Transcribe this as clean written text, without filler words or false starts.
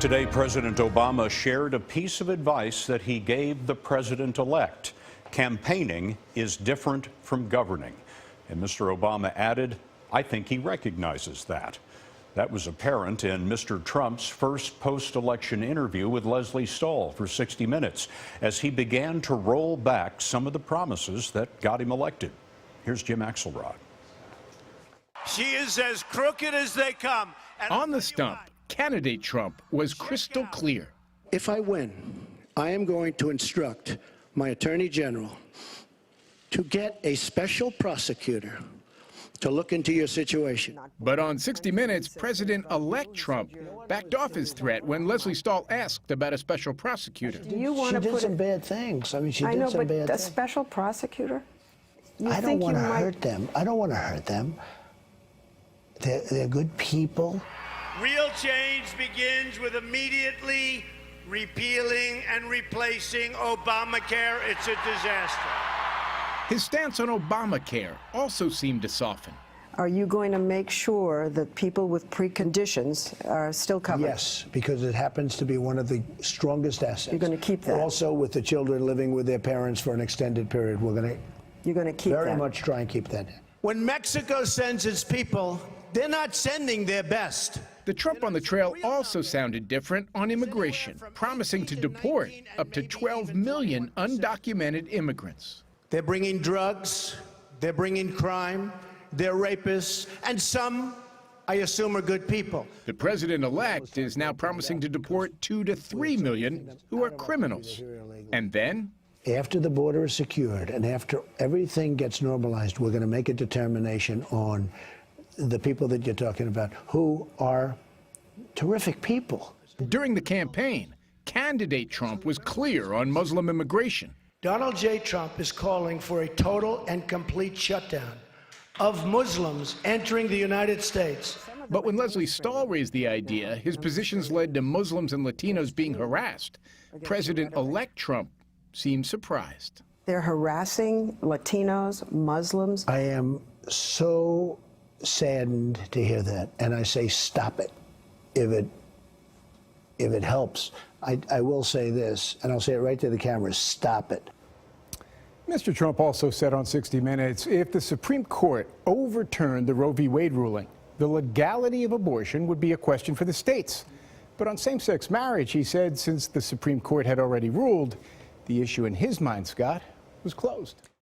Today, President Obama shared a piece of advice that he gave the president-elect. Campaigning is different from governing. And Mr. Obama added, I think he recognizes that. That was apparent in Mr. Trump's first post-election interview with Leslie Stahl for 60 Minutes as he began to roll back some of the promises that got him elected. Here's Jim Axelrod. She is as crooked as they come. And on the stump, candidate Trump was crystal clear. If I win, I am going to instruct my Attorney General to get a special prosecutor to look into your situation. But on 60 Minutes, President-elect Trump backed off his threat when Leslie Stahl asked about a special prosecutor. Do you want to put some bad things? I mean, she did some bad things. A special prosecutor? I don't want to hurt them. I don't want to hurt them. They're good people. Real change begins with immediately repealing and replacing Obamacare. It's a disaster. His stance on Obamacare also seemed to soften. Are you going to make sure that people with preconditions are still covered? Yes, because it happens to be one of the strongest assets. You're going to keep that? Also, with the children living with their parents for an extended period, we're going to You're going to keep very that? much try and keep that. When Mexico sends its people, they're not sending their best. The Trump on the trail also sounded different on immigration, promising to deport up to 12 million undocumented immigrants. They're bringing drugs, they're bringing crime, they're rapists, and some, I assume, are good people. The president-elect is now promising to deport 2 to 3 million who are criminals. And then, after the border is secured and after everything gets normalized, we're going to make a determination on the people that you're talking about, who are terrific people. During the campaign, candidate Trump was clear on Muslim immigration. Donald J. Trump is calling for a total and complete shutdown of Muslims entering the United States. But when Leslie Stahl raised the idea, his positions led to Muslims and Latinos being harassed. President-elect Trump seemed surprised. They're harassing Latinos, Muslims. I am so saddened to hear that, and I say stop it if it helps. I will say this, and I'll say it right to the camera, stop it. Mr. Trump also said on 60 Minutes, if the Supreme Court overturned the Roe v. Wade ruling, the legality of abortion would be a question for the states. But on same-sex marriage, he said since the Supreme Court had already ruled, the issue in his mind, Scott, was closed.